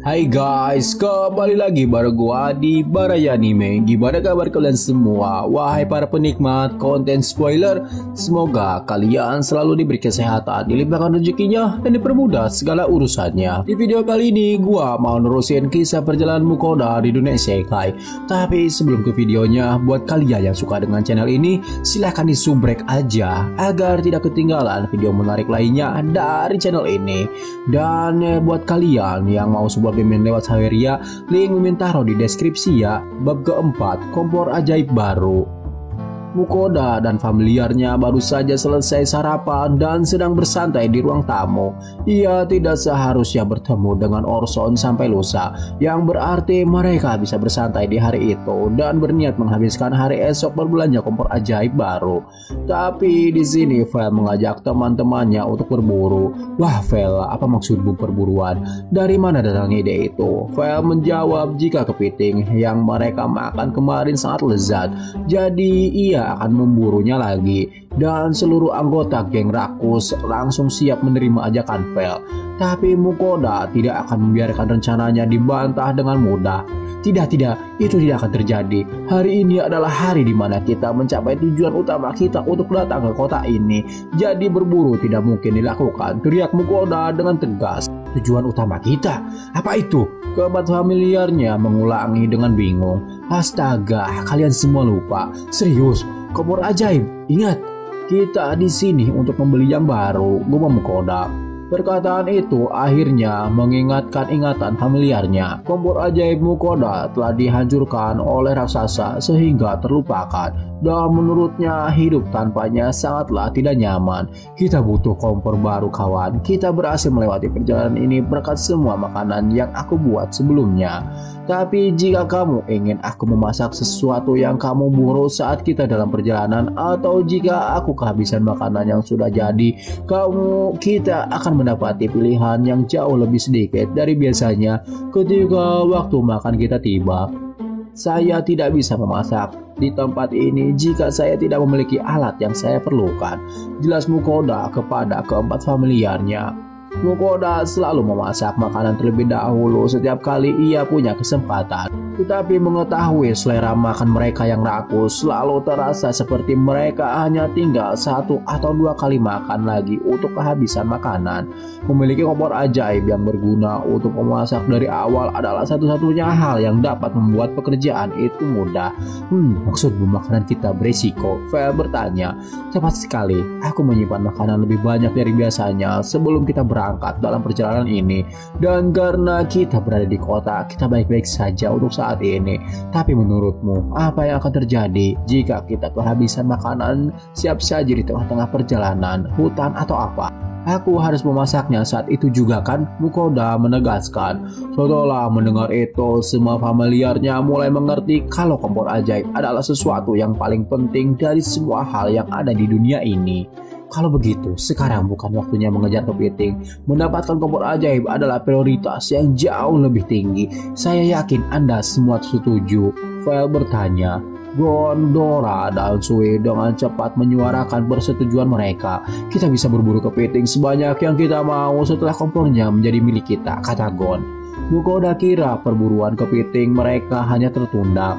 Hai guys, kembali lagi bareng gua di Baraya Anime. Gimana kabar kalian semua? Wahai para penikmat konten spoiler, semoga kalian selalu diberi kesehatan, dilimpahkan rezekinya, dan dipermudah segala urusannya. Di video kali ini, gua mau nerusin kisah perjalanan Mukoda di dunia isekai. Tapi sebelum ke videonya, buat kalian yang suka dengan channel ini, silahkan disubrek aja agar tidak ketinggalan video menarik lainnya dari channel ini. Dan buat kalian yang mau sebuah payment lewat Saweria, link mimin taruh di deskripsi ya. Bab keempat, kompor ajaib baru. Mukoda dan familiarnya baru saja selesai sarapan dan sedang bersantai di ruang tamu. Ia tidak seharusnya bertemu dengan Orson sampai lusa, yang berarti mereka bisa bersantai di hari itu dan berniat menghabiskan hari esok berbelanja kompor ajaib baru. Tapi di sini Vel mengajak teman-temannya untuk berburu. Wah Vel, apa maksudmu perburuan? Dari mana datangnya ide itu? Vel menjawab jika kepiting yang mereka makan kemarin sangat lezat, jadi ia akan memburunya lagi. Dan seluruh anggota geng rakus langsung siap menerima ajakan Vel. Tapi Mukoda tidak akan membiarkan rencananya dibantah dengan mudah. Tidak, itu tidak akan terjadi. Hari ini adalah hari di mana kita mencapai tujuan utama kita untuk datang ke kota ini. Jadi berburu tidak mungkin dilakukan, teriak Mukoda dengan tegas. Tujuan utama kita? Apa itu? Keempat familiarnya mengulangi dengan bingung. Astaga, kalian semua lupa. Serius, kompor ajaib. Ingat, kita di sini untuk membeli yang baru, gumam Mukoda. Perkataan itu akhirnya mengingatkan ingatan familiarnya. Kompor ajaib Mukoda telah dihancurkan oleh raksasa sehingga terlupakan. Dan menurutnya hidup tanpanya sangatlah tidak nyaman. Kita butuh kompor baru kawan. Kita berhasil melewati perjalanan ini berkat semua makanan yang aku buat sebelumnya. Tapi jika kamu ingin aku memasak sesuatu yang kamu buru saat kita dalam perjalanan, atau jika aku kehabisan makanan yang sudah jadi, kita akan mendapati pilihan yang jauh lebih sedikit dari biasanya ketika waktu makan kita tiba. Saya tidak bisa memasak di tempat ini jika saya tidak memiliki alat yang saya perlukan, jelas Mukoda kepada keempat familiarnya. Mukoda selalu memasak makanan terlebih dahulu setiap kali ia punya kesempatan. Tetapi mengetahui selera makan mereka yang rakus, selalu terasa seperti mereka hanya tinggal 1 atau 2 kali makan lagi untuk kehabisan makanan. Memiliki kompor ajaib yang berguna untuk memasak dari awal adalah satu-satunya hal yang dapat membuat pekerjaan itu mudah. Maksudmu makanan kita beresiko? Vel bertanya. Tepat sekali, aku menyimpan makanan lebih banyak dari biasanya sebelum kita berangkat dalam perjalanan ini. Dan karena kita berada di kota, kita baik-baik saja untuk saat ini. Tapi menurutmu, apa yang akan terjadi jika kita kehabisan makanan siap saji di tengah-tengah perjalanan, hutan atau apa? Aku harus memasaknya saat itu juga kan? Mukoda menegaskan. Setelah mendengar itu, semua familiarnya mulai mengerti kalau kompor ajaib adalah sesuatu yang paling penting dari semua hal yang ada di dunia ini. Kalau begitu, sekarang bukan waktunya mengejar kepiting. Mendapatkan kompor ajaib adalah prioritas yang jauh lebih tinggi. Saya yakin Anda semua setuju. Vel bertanya. Gondora dan Sue dengan cepat menyuarakan persetujuan mereka. Kita bisa berburu kepiting sebanyak yang kita mau setelah kompornya menjadi milik kita, kata Gon. Mukoda kira perburuan kepiting mereka hanya tertunda,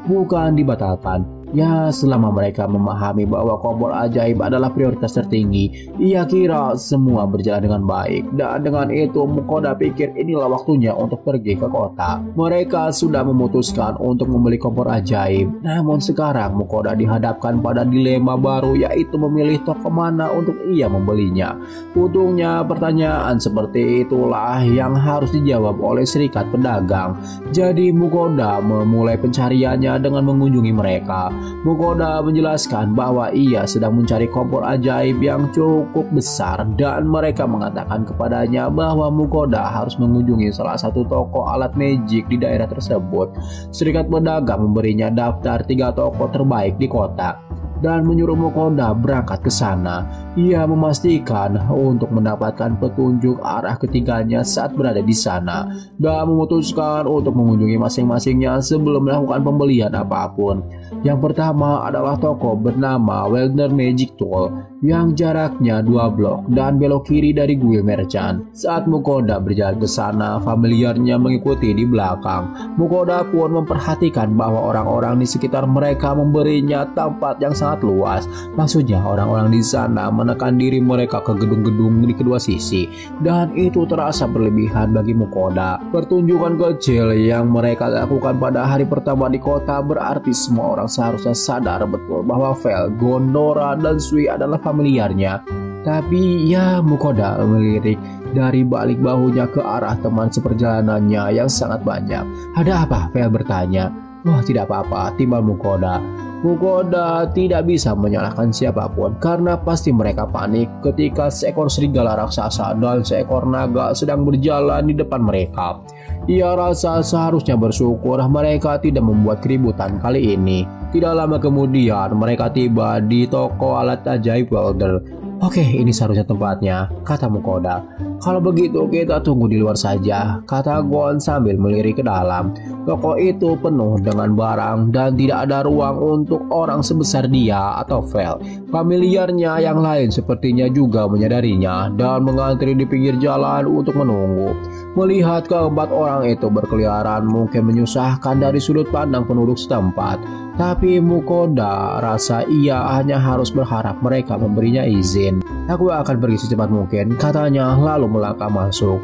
bukan dibatalkan. Ya, selama mereka memahami bahwa kompor ajaib adalah prioritas tertinggi, ia kira semua berjalan dengan baik. Dan dengan itu Mukoda pikir inilah waktunya untuk pergi ke kota. Mereka sudah memutuskan untuk membeli kompor ajaib. Namun sekarang Mukoda dihadapkan pada dilema baru, yaitu memilih toko mana untuk ia membelinya. Untungnya pertanyaan seperti itulah yang harus dijawab oleh serikat pedagang. Jadi Mukoda memulai pencariannya dengan mengunjungi mereka. Mukoda menjelaskan bahwa ia sedang mencari kompor ajaib yang cukup besar, dan mereka mengatakan kepadanya bahwa Mukoda harus mengunjungi salah satu toko alat magic di daerah tersebut. Serikat pedagang memberinya daftar 3 toko terbaik di kota dan menyuruh Mukoda berangkat ke sana. Ia memastikan untuk mendapatkan petunjuk arah ketiganya saat berada di sana dan memutuskan untuk mengunjungi masing-masingnya sebelum melakukan pembelian apapun. Yang pertama adalah toko bernama Wildner Magic Tool yang jaraknya 2 blok dan belok kiri dari Guild Merchant. Saat Mukoda berjalan ke sana, familiarnya mengikuti di belakang. Mukoda pun memperhatikan bahwa orang-orang di sekitar mereka memberinya tempat yang sangat luas. Maksudnya orang-orang di sana menekan diri mereka ke gedung-gedung di kedua sisi, dan itu terasa berlebihan bagi Mukoda. Pertunjukan kecil yang mereka lakukan pada hari pertama di kota berarti semua orang seharusnya sadar betul bahwa Vel, Gondora, dan Sui adalah familiarnya. Tapi ya, Mukoda melirik dari balik bahunya ke arah teman seperjalanannya yang sangat banyak. "Ada apa?" Vel bertanya. "Wah, tidak apa-apa," timbal Mukoda. Mukoda tidak bisa menyalahkan siapapun karena pasti mereka panik ketika seekor serigala raksasa dan seekor naga sedang berjalan di depan mereka. Ia rasa seharusnya bersyukur mereka tidak membuat keributan kali ini. Tidak lama kemudian mereka tiba di toko alat ajaib Welder. "Oke, ini seharusnya tempatnya," kata Mukoda. "Kalau begitu kita tunggu di luar saja," kata Gon sambil melirik ke dalam. Toko itu penuh dengan barang dan tidak ada ruang untuk orang sebesar dia atau Vel. Familiarnya yang lain sepertinya juga menyadarinya dan mengantri di pinggir jalan untuk menunggu. Melihat keempat orang itu berkeliaran mungkin menyusahkan dari sudut pandang penduduk setempat. Tapi Mukoda rasa ia hanya harus berharap mereka memberinya izin. "Aku akan pergi secepat mungkin," katanya lalu melangkah masuk.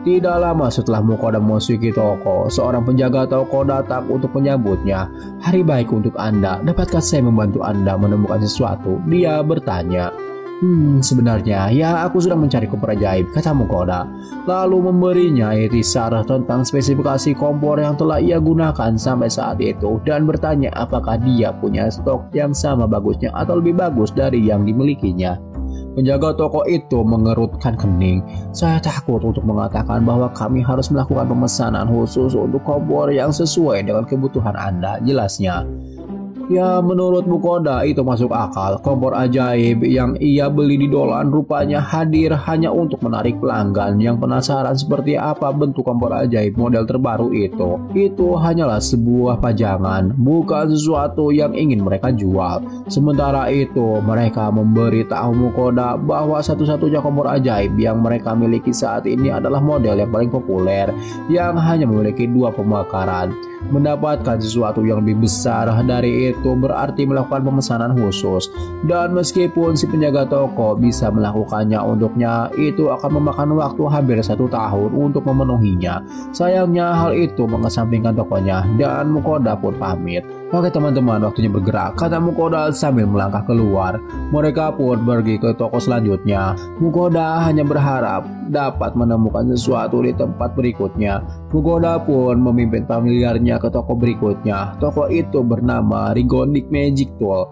Tidak lama setelah Mukoda memasuki toko, seorang penjaga toko datang untuk menyambutnya. "Hari baik untuk Anda, dapatkah saya membantu Anda menemukan sesuatu?" dia bertanya. Sebenarnya ya aku sudah mencari kompor ajaib," kata Mukoda. Lalu memberinya irisar tentang spesifikasi kompor yang telah ia gunakan sampai saat itu dan bertanya apakah dia punya stok yang sama bagusnya atau lebih bagus dari yang dimilikinya. Penjaga toko itu mengerutkan kening. "Saya takut untuk mengatakan bahwa kami harus melakukan pemesanan khusus untuk kompor yang sesuai dengan kebutuhan Anda," jelasnya. Ya, menurut Mukoda itu masuk akal. Kompor ajaib yang ia beli di Dolan rupanya hadir hanya untuk menarik pelanggan yang penasaran seperti apa bentuk kompor ajaib model terbaru itu. Itu hanyalah sebuah pajangan, bukan sesuatu yang ingin mereka jual. Sementara itu, mereka memberi tahu Mukoda bahwa satu-satunya kompor ajaib yang mereka miliki saat ini adalah model yang paling populer, yang hanya memiliki 2 pembakaran. Mendapatkan sesuatu yang lebih besar dari itu berarti melakukan pemesanan khusus, dan meskipun si penjaga toko bisa melakukannya untuknya, itu akan memakan waktu hampir 1 tahun untuk memenuhinya. Sayangnya hal itu mengesampingkan tokonya dan Mukoda pun pamit. "Oke teman-teman, waktunya bergerak," kata Mukoda sambil melangkah keluar. Mereka pun pergi ke toko selanjutnya. Mukoda hanya berharap dapat menemukan sesuatu di tempat berikutnya. Mukoda pun memimpin familiarnya ke toko berikutnya. Toko itu bernama Rigonic Magic Tool.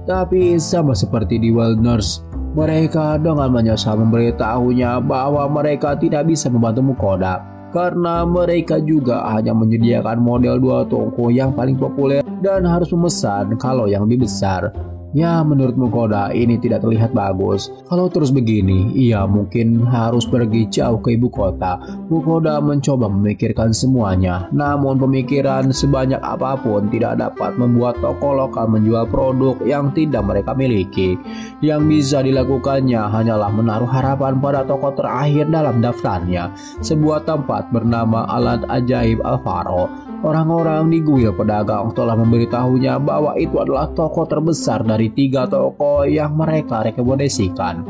Tapi sama seperti di Wilderness, mereka dengan menyesal memberitahunya bahwa mereka tidak bisa membantu Mukoda karena mereka juga hanya menyediakan model 2 toko yang paling populer dan harus memesan kalau yang lebih besar. Ya, menurut Mukoda ini tidak terlihat bagus. Kalau terus begini, ia mungkin harus pergi jauh ke ibu kota. Mukoda mencoba memikirkan semuanya, namun pemikiran sebanyak apapun tidak dapat membuat toko lokal menjual produk yang tidak mereka miliki. Yang bisa dilakukannya hanyalah menaruh harapan pada toko terakhir dalam daftarnya, sebuah tempat bernama Alat Ajaib Alvaro. Orang-orang di Guild Pedagang telah memberitahunya bahwa itu adalah toko terbesar dari 3 toko yang mereka rekomendasikan.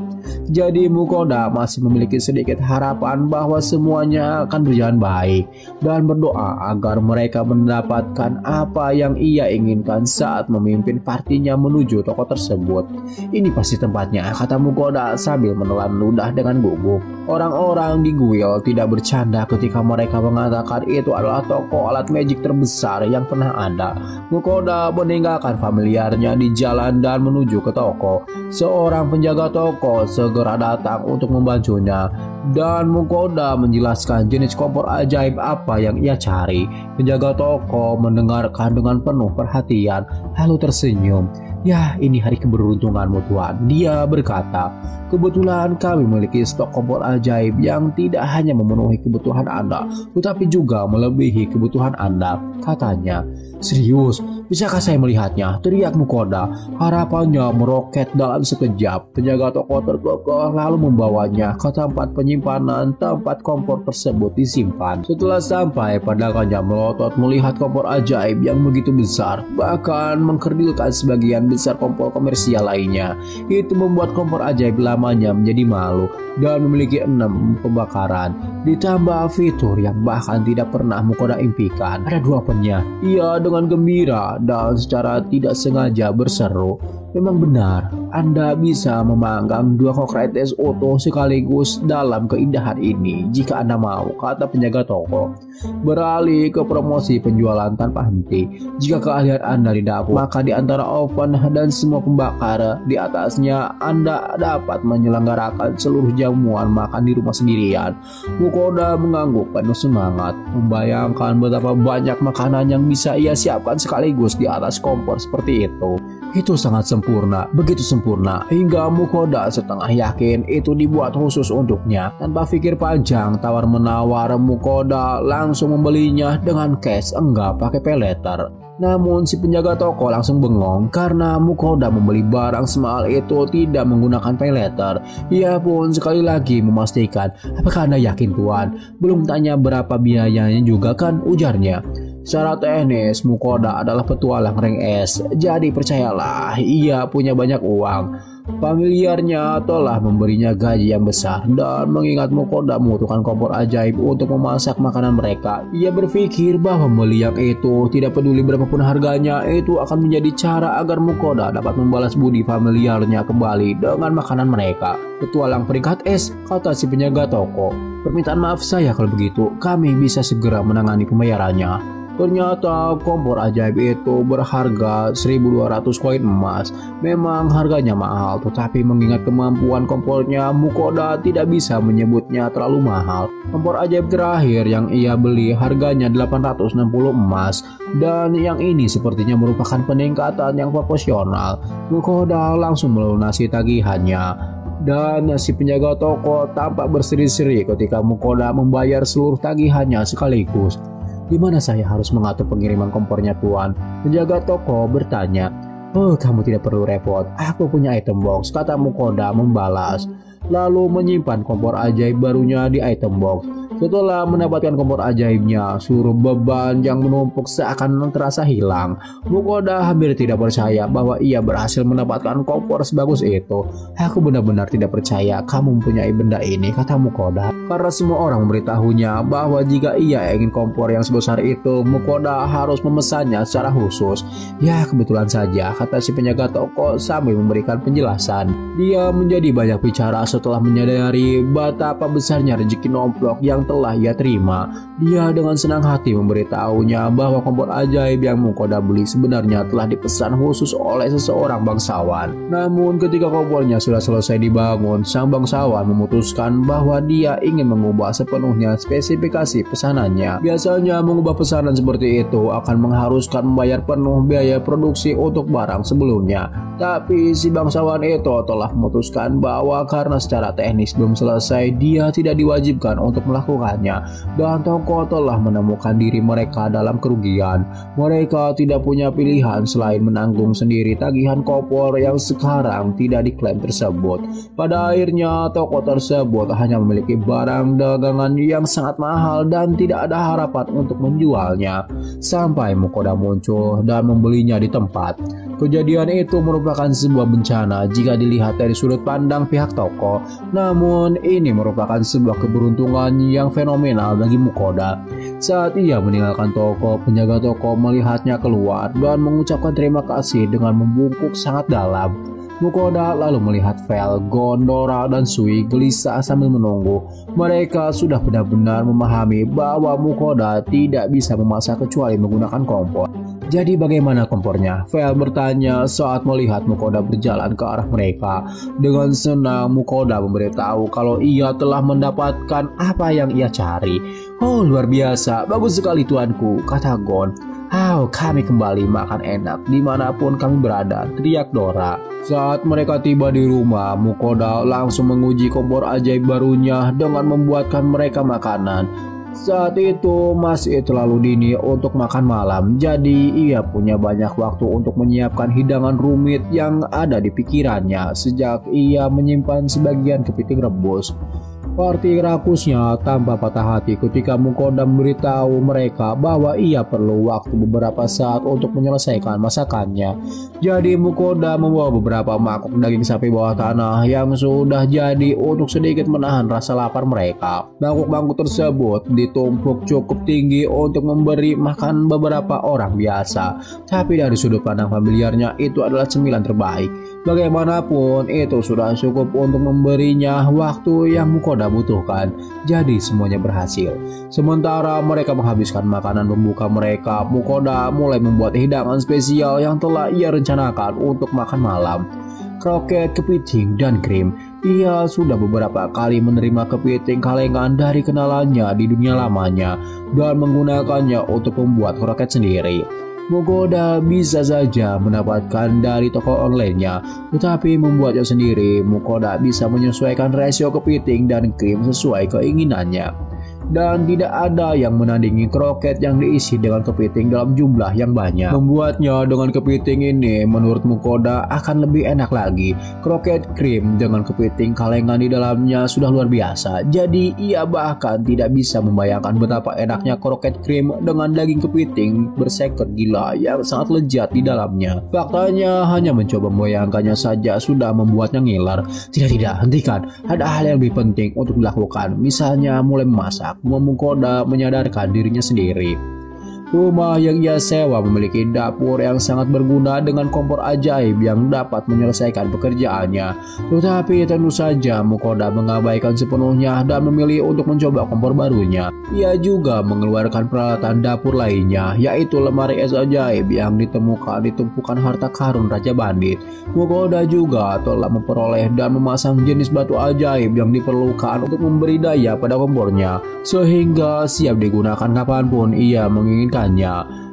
Jadi Mukoda masih memiliki sedikit harapan bahwa semuanya akan berjalan baik dan berdoa agar mereka mendapatkan apa yang ia inginkan saat memimpin partinya menuju toko tersebut. "Ini pasti tempatnya," kata Mukoda sambil menelan ludah dengan gugup. Orang-orang di Guild tidak bercanda ketika mereka mengatakan itu adalah toko alat magic terbesar yang pernah ada. Mukoda meninggalkan familiarnya di jalan dan menuju ke toko. Seorang penjaga toko segera datang untuk membantunya dan Mukoda menjelaskan jenis kompor ajaib apa yang ia cari. Penjaga toko mendengarkan dengan penuh perhatian lalu tersenyum. "Ya, ini hari keberuntunganmu Tuan," dia berkata. "Kebetulan kami memiliki stok kompor ajaib yang tidak hanya memenuhi kebutuhan Anda, tetapi juga melebihi kebutuhan Anda," katanya. Serius, bisakah saya melihatnya? Teriak Mukoda. Harapannya meroket dalam sekejap. Penjaga toko terkekeh lalu membawanya ke tempat penyimpanan tempat kompor tersebut disimpan. Setelah sampai, pandangannya melotot melihat kompor ajaib yang begitu besar, bahkan mengkerdilkan sebagian besar kompor komersial lainnya. Itu membuat kompor ajaib lamanya menjadi malu dan memiliki 6 pembakaran. Ditambah fitur yang bahkan tidak pernah Mukoda impikan. Ada 2 pennya. Ia dengan gembira dan secara tidak sengaja berseru, "Memang benar, Anda bisa memanggang 2 Socrates Otto sekaligus dalam keindahan ini jika Anda mau," kata penjaga toko. Beralih ke promosi penjualan tanpa henti. Jika keahlian Anda di dapur, maka di antara oven dan semua pembakar di atasnya Anda dapat menyelenggarakan seluruh jamuan makan di rumah sendirian. Mukoda mengangguk penuh semangat, membayangkan betapa banyak makanan yang bisa ia siapkan sekaligus di atas kompor seperti itu. Itu sangat sempurna, begitu sempurna hingga Mukoda setengah yakin itu dibuat khusus untuknya. Tanpa pikir panjang, tawar-menawar, Mukoda langsung membelinya dengan cash, enggak pakai pay letter. Namun si penjaga toko langsung bengong karena Mukoda membeli barang semahal itu tidak menggunakan pay letter. Ia pun sekali lagi memastikan, "Apakah Anda yakin tuan? Belum tanya berapa biayanya juga kan?" ujarnya. Secara teknis, Mukoda adalah petualang rank S, jadi percayalah, ia punya banyak uang. Familiarnya telah memberinya gaji yang besar dan mengingat Mukoda membutuhkan kompor ajaib untuk memasak makanan mereka, ia berpikir bahwa membeli yang itu, tidak peduli berapapun harganya, itu akan menjadi cara agar Mukoda dapat membalas budi familiarnya kembali dengan makanan mereka. "Petualang peringkat S," kata si penjaga toko. "Permintaan maaf saya kalau begitu, kami bisa segera menangani pembayarannya." Ternyata kompor ajaib itu berharga 1.200 koin emas. Memang harganya mahal, tetapi mengingat kemampuan kompornya, Mukoda tidak bisa menyebutnya terlalu mahal. Kompor ajaib terakhir yang ia beli harganya 860 emas, dan yang ini sepertinya merupakan peningkatan yang proporsional. Mukoda langsung melunasi tagihannya. Dan si penjaga toko tampak berseri-seri ketika Mukoda membayar seluruh tagihannya sekaligus. "Di mana saya harus mengatur pengiriman kompornya tuan?" penjaga toko bertanya. "Oh, kamu tidak perlu repot, aku punya item box," kata Mukoda membalas, lalu menyimpan kompor ajaib barunya di item box. Setelah mendapatkan kompor ajaibnya, seluruh beban yang menumpuk seakan terasa hilang. Mukoda hampir tidak percaya bahwa ia berhasil mendapatkan kompor sebagus itu. "Aku benar-benar tidak percaya kamu mempunyai benda ini," kata Mukoda. Karena semua orang memberitahunya bahwa jika ia ingin kompor yang sebesar itu, Mukoda harus memesannya secara khusus. "Ya, kebetulan saja," kata si penjaga toko sambil memberikan penjelasan. Dia menjadi banyak bicara setelah menyadari betapa besarnya rezeki nomplok yang telah ia terima. Dia dengan senang hati memberitahunya bahwa kompor ajaib yang Mukoda beli sebenarnya telah dipesan khusus oleh seseorang bangsawan. Namun ketika kompornya sudah selesai dibangun, sang bangsawan memutuskan bahwa dia ingin mengubah sepenuhnya spesifikasi pesanannya. Biasanya mengubah pesanan seperti itu akan mengharuskan membayar penuh biaya produksi untuk barang sebelumnya. Tapi si bangsawan itu telah memutuskan bahwa karena secara teknis belum selesai, dia tidak diwajibkan untuk melakukannya, dan toko telah menemukan diri mereka dalam kerugian. Mereka tidak punya pilihan selain menanggung sendiri tagihan kompor yang sekarang tidak diklaim tersebut. Pada akhirnya toko tersebut hanya memiliki barang dagangan yang sangat mahal dan tidak ada harapan untuk menjualnya, sampai Mukoda muncul dan membelinya di tempat. Kejadian itu merupakan sebuah bencana jika dilihat dari sudut pandang pihak toko. Namun ini merupakan sebuah keberuntungan yang fenomenal bagi Mukoda. Saat ia meninggalkan toko, penjaga toko melihatnya keluar dan mengucapkan terima kasih dengan membungkuk sangat dalam. Mukoda lalu melihat Vel, Gon, Dora, dan Sui gelisah sambil menunggu. Mereka sudah benar-benar memahami bahwa Mukoda tidak bisa memasak kecuali menggunakan kompor. "Jadi bagaimana kompornya?" Vel bertanya saat melihat Mukoda berjalan ke arah mereka. Dengan senang Mukoda memberitahu kalau ia telah mendapatkan apa yang ia cari. "Oh, luar biasa, bagus sekali tuanku," kata Gon. "Oh, kami kembali makan enak dimanapun kami berada," teriak Dora. Saat mereka tiba di rumah, Mukoda langsung menguji kompor ajaib barunya dengan membuatkan mereka makanan. Saat itu masih terlalu dini untuk makan malam, jadi ia punya banyak waktu untuk menyiapkan hidangan rumit yang ada di pikirannya sejak ia menyimpan sebagian kepiting rebus. Parti rakusnya tanpa patah hati ketika Mukoda memberitahu mereka bahwa ia perlu waktu beberapa saat untuk menyelesaikan masakannya. Jadi Mukoda membawa beberapa mangkuk daging sapi bawah tanah yang sudah jadi untuk sedikit menahan rasa lapar mereka. Mangkuk-mangkuk tersebut ditumpuk cukup tinggi untuk memberi makan beberapa orang biasa. Tapi dari sudut pandang familiarnya itu adalah cemilan terbaik. Bagaimanapun itu sudah cukup untuk memberinya waktu yang Mukoda butuhkan. Jadi semuanya berhasil. Sementara mereka menghabiskan makanan pembuka mereka, Mukoda mulai membuat hidangan spesial yang telah ia rencanakan untuk makan malam. Kroket, kepiting, dan krim. Ia sudah beberapa kali menerima kepiting kalengan dari kenalannya di dunia lamanya dan menggunakannya untuk membuat kroket sendiri. Mukoda bisa saja mendapatkan dari toko online-nya, tetapi membuatnya sendiri, Mukoda bisa menyesuaikan rasio kepiting dan krim sesuai keinginannya. Dan tidak ada yang menandingi kroket yang diisi dengan kepiting dalam jumlah yang banyak. Membuatnya dengan kepiting ini menurut Mukoda akan lebih enak lagi. Kroket krim dengan kepiting kalengan di dalamnya sudah luar biasa. Jadi ia bahkan tidak bisa membayangkan betapa enaknya kroket krim dengan daging kepiting berseket gila yang sangat lezat di dalamnya. Faktanya hanya mencoba membayangkannya saja sudah membuatnya ngiler. Tidak, hentikan. Ada hal yang lebih penting untuk dilakukan. Misalnya mulai memasak. Mukoda menyadarkan dirinya sendiri. Rumah yang ia sewa memiliki dapur yang sangat berguna dengan kompor ajaib yang dapat menyelesaikan pekerjaannya. Tetapi tentu saja Mukoda mengabaikan sepenuhnya dan memilih untuk mencoba kompor barunya. Ia juga mengeluarkan peralatan dapur lainnya, yaitu lemari es ajaib yang ditemukan di tumpukan harta karun Raja Bandit. Mukoda juga telah memperoleh dan memasang jenis batu ajaib yang diperlukan untuk memberi daya pada kompornya, sehingga siap digunakan kapanpun ia menginginkan.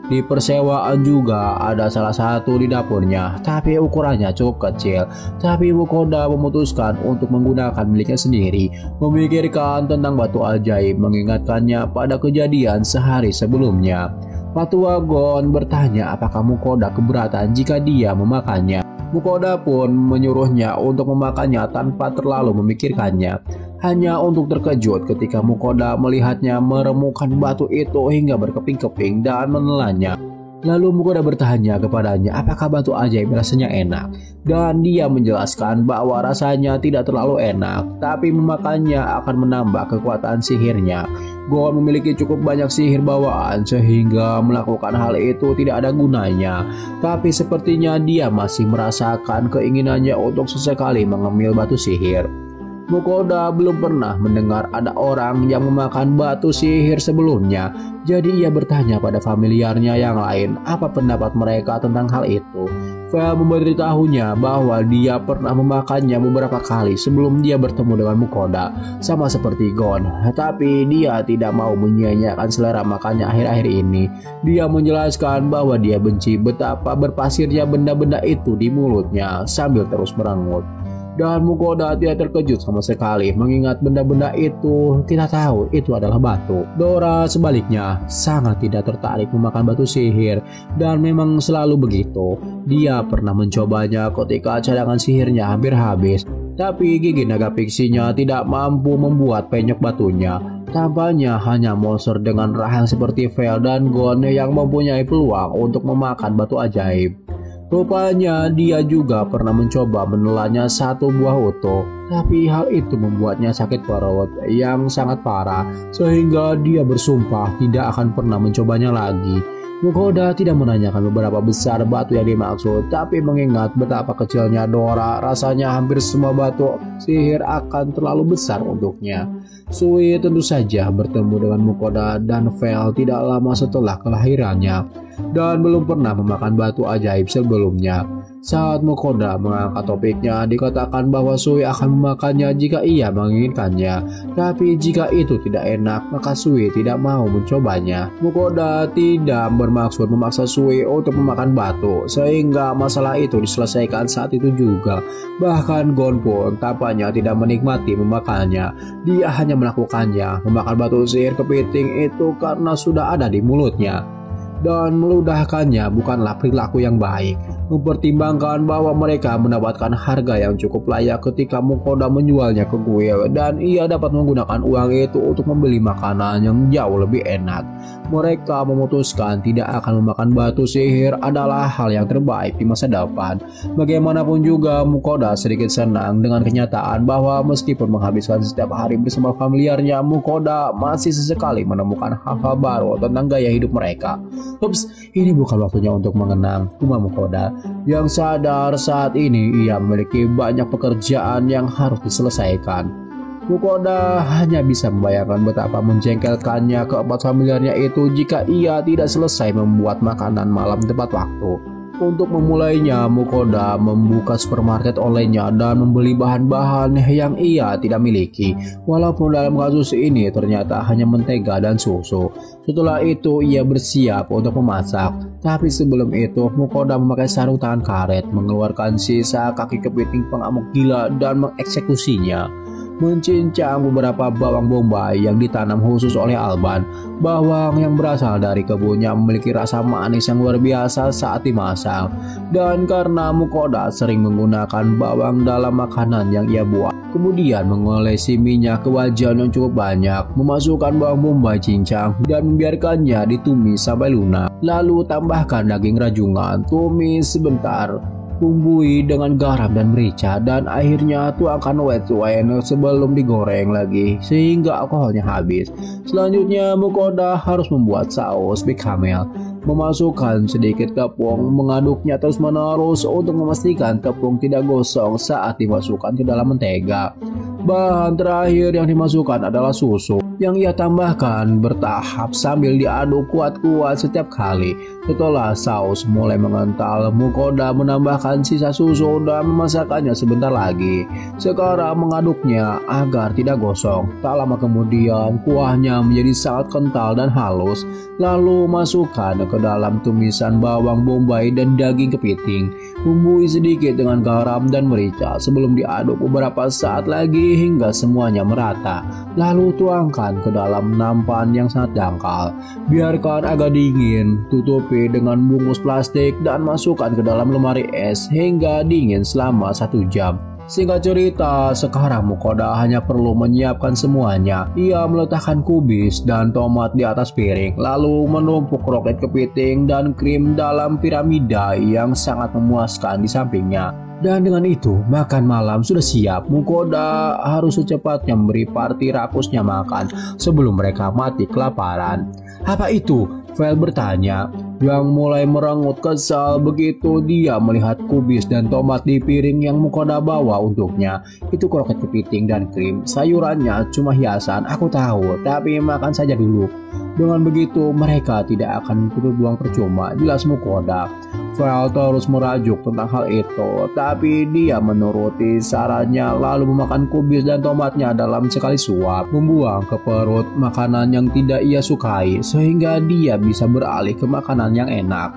Di persewaan juga ada salah satu di dapurnya, tapi ukurannya cukup kecil. Tapi Mukoda memutuskan untuk menggunakan miliknya sendiri, memikirkan tentang batu ajaib mengingatkannya pada kejadian sehari sebelumnya. Patua Gon bertanya apakah Mukoda keberatan jika dia memakannya. Mukoda pun menyuruhnya untuk memakannya tanpa terlalu memikirkannya. Hanya untuk terkejut ketika Mukoda melihatnya meremukkan batu itu hingga berkeping-keping dan menelannya. Lalu Mukoda bertanya kepadanya apakah batu ajaib rasanya enak. Dan dia menjelaskan bahwa rasanya tidak terlalu enak, tapi memakannya akan menambah kekuatan sihirnya. Gon memiliki cukup banyak sihir bawaan sehingga melakukan hal itu tidak ada gunanya. Tapi sepertinya dia masih merasakan keinginannya untuk sesekali mengemil batu sihir. Mukoda belum pernah mendengar ada orang yang memakan batu sihir sebelumnya. Jadi ia bertanya pada familiarnya yang lain apa pendapat mereka tentang hal itu. Vel memberitahunya bahwa dia pernah memakannya beberapa kali sebelum dia bertemu dengan Mukoda, sama seperti Gon. Tapi dia tidak mau menyia-nyiakan selera makannya akhir-akhir ini. Dia menjelaskan bahwa dia benci betapa berpasirnya benda-benda itu di mulutnya sambil terus merengut. Dan Mukoda tidak terkejut sama sekali mengingat benda-benda itu kita tahu itu adalah batu. Dora sebaliknya sangat tidak tertarik memakan batu sihir dan memang selalu begitu. Dia pernah mencobanya ketika cadangan sihirnya hampir habis. Tapi gigi naga piksinya tidak mampu membuat penyok batunya. Tampaknya hanya monster dengan rahang seperti Vel dan Gon yang mempunyai peluang untuk memakan batu ajaib. Rupanya dia juga pernah mencoba menelannya satu buah utuh, tapi hal itu membuatnya sakit perut yang sangat parah sehingga dia bersumpah tidak akan pernah mencobanya lagi. Mukoda tidak menanyakan beberapa besar batu yang dimaksud, tapi mengingat betapa kecilnya Dora, rasanya hampir semua batu sihir akan terlalu besar untuknya. Sui tentu saja bertemu dengan Mukoda dan Vel tidak lama setelah kelahirannya dan belum pernah memakan batu ajaib sebelumnya. Saat Mukoda mengangkat topiknya, dikatakan bahwa Sui akan memakannya jika ia menginginkannya. Tapi jika itu tidak enak, maka Sui tidak mau mencobanya. Mukoda tidak bermaksud memaksa Sui untuk memakan batu, sehingga masalah itu diselesaikan saat itu juga. Bahkan Gon pun tampaknya tidak menikmati memakannya. Dia hanya melakukannya, memakan batu sihir kepiting itu karena sudah ada di mulutnya. Dan meludahkannya bukanlah perilaku yang baik. Mempertimbangkan bahwa mereka mendapatkan harga yang cukup layak ketika Mukoda menjualnya ke kuil, dan ia dapat menggunakan uang itu untuk membeli makanan yang jauh lebih enak. Mereka memutuskan tidak akan memakan batu sihir adalah hal yang terbaik di masa depan. Bagaimanapun juga Mukoda sedikit senang dengan kenyataan bahwa meskipun menghabiskan setiap hari bersama familiarnya, Mukoda masih sesekali menemukan hal-hal baru tentang gaya hidup mereka. Ups, ini bukan waktunya untuk mengenang, cuma Mukoda yang sadar saat ini ia memiliki banyak pekerjaan yang harus diselesaikan. Mukoda hanya bisa membayangkan betapa menjengkelkannya keempat familiarnya itu jika ia tidak selesai membuat makanan malam tepat waktu. Untuk memulainya, Mukoda membuka supermarket olehnya dan membeli bahan-bahan yang ia tidak miliki. Walaupun dalam kasus ini ternyata hanya mentega dan susu. Setelah itu ia bersiap untuk memasak. Tapi sebelum itu Mukoda memakai sarung tangan karet, mengeluarkan sisa kaki kepiting pengamuk gila dan mengeksekusinya. Mencincang beberapa bawang bombay yang ditanam khusus oleh Alban. Bawang yang berasal dari kebunnya memiliki rasa manis yang luar biasa saat dimasak. Dan karena Mukoda sering menggunakan bawang dalam makanan yang ia buat, kemudian mengolesi minyak ke wajan yang cukup banyak, memasukkan bawang bombay cincang dan membiarkannya ditumis sampai lunak. Lalu tambahkan daging rajungan, tumis sebentar, bumbui dengan garam dan merica, dan akhirnya tuangkan white wine sebelum digoreng lagi sehingga alkoholnya habis. Selanjutnya Mukoda harus membuat saus bechamel, memasukkan sedikit tepung, mengaduknya terus menerus untuk memastikan tepung tidak gosong saat dimasukkan ke dalam mentega. Bahan terakhir yang dimasukkan adalah susu yang ia tambahkan bertahap sambil diaduk kuat-kuat setiap kali. Setelah saus mulai mengental, Mukoda menambahkan sisa susu dan memasakkannya sebentar lagi. Sekarang mengaduknya agar tidak gosong. Tak lama kemudian kuahnya menjadi sangat kental dan halus. Lalu masukkan ke dalam tumisan bawang bombay dan daging kepiting. Bumbui sedikit dengan garam dan merica sebelum diaduk beberapa saat lagi hingga semuanya merata. Lalu tuangkan ke dalam nampan yang sangat dangkal. Biarkan agak dingin, tutupi dengan bungkus plastik dan masukkan ke dalam lemari es hingga dingin selama 1 jam. Singkat cerita, sekarang Mukoda hanya perlu menyiapkan semuanya. Ia meletakkan kubis dan tomat di atas piring, lalu menumpuk kroket kepiting dan krim dalam piramida yang sangat memuaskan di sampingnya. Dan dengan itu, makan malam sudah siap. Mukoda harus secepatnya memberi party rakusnya makan sebelum mereka mati kelaparan. Apa itu? Vel bertanya, yang mulai merengut kesal begitu dia melihat kubis dan tomat di piring yang Mukoda bawa untuknya. Itu kroket kepiting dan krim. Sayurannya cuma hiasan, aku tahu, tapi makan saja dulu. Dengan begitu mereka tidak akan berbuang percuma, jelas Mukoda. Vel terus merajuk tentang hal itu, tapi dia menuruti sarannya lalu memakan kubis dan tomatnya dalam sekali suap, membuang ke perut makanan yang tidak ia sukai sehingga dia bisa beralih ke makanan yang enak.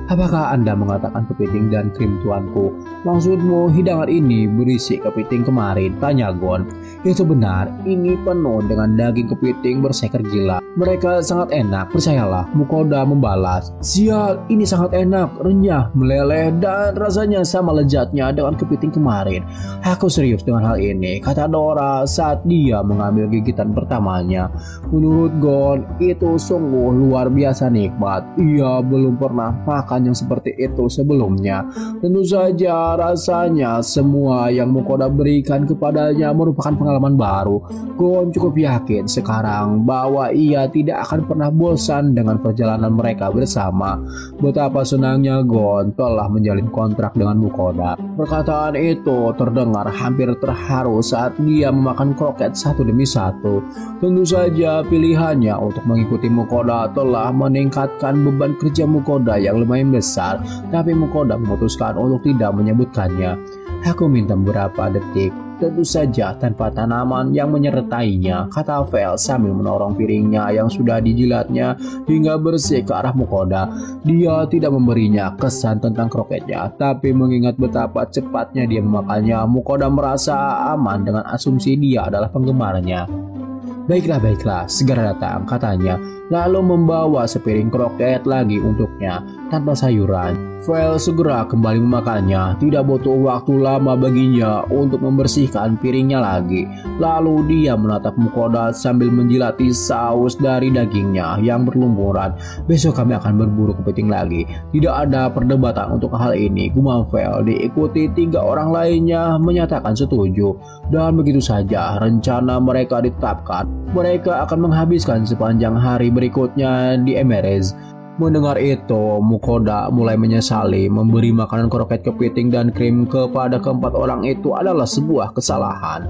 Apakah Anda mengatakan kepiting dan krim, tuanku? Maksudmu hidangan ini berisi kepiting kemarin? Tanya Gon. Itu benar, ini penuh dengan daging kepiting berseker gila. Mereka sangat enak, percayalah, Mukoda membalas. Sial, ini sangat enak, renyah, meleleh, dan rasanya sama lezatnya dengan kepiting kemarin. Aku serius dengan hal ini, kata Dora saat dia mengambil gigitan pertamanya. Menurut Gon, itu sungguh luar biasa nikmat. Ia belum pernah makan yang seperti itu sebelumnya. Tentu saja rasanya semua yang Mukoda berikan kepadanya merupakan pengalaman baru. Gon cukup yakin sekarang bahwa ia tidak akan pernah bosan dengan perjalanan mereka bersama. Betapa senangnya Gon telah menjalin kontrak dengan Mukoda. Perkataan itu terdengar hampir terharu saat dia memakan kroket satu demi satu. Tentu saja pilihannya untuk mengikuti Mukoda telah meningkatkan beban kerja Mukoda yang lumayan sebagian besar, tapi Mukoda memutuskan untuk tidak menyebutkannya. Aku minta beberapa detik, tentu saja tanpa tanaman yang menyertainya, kata Vel sambil menorong piringnya yang sudah dijilatnya hingga bersih ke arah Mukoda. Dia tidak memberinya kesan tentang kroketnya, tapi mengingat betapa cepatnya dia memakannya, Mukoda merasa aman dengan asumsi dia adalah penggemarnya. Baiklah, segera datang, katanya, lalu membawa sepiring kroket lagi untuknya, tanpa sayuran. Vel segera kembali memakannya, tidak butuh waktu lama baginya untuk membersihkan piringnya lagi. Lalu dia menatap Mukoda sambil menjilati saus dari dagingnya yang berlumuran. Besok kami akan berburu kepiting lagi. Tidak ada perdebatan untuk hal ini, gumam Vel. Diikuti 3 orang lainnya menyatakan setuju. Dan begitu saja rencana mereka ditetapkan. Mereka akan menghabiskan sepanjang hari berikutnya di Emerez. Mendengar itu, Mukoda mulai menyesali memberi makanan kroket kepiting dan krim kepada keempat orang itu adalah sebuah kesalahan.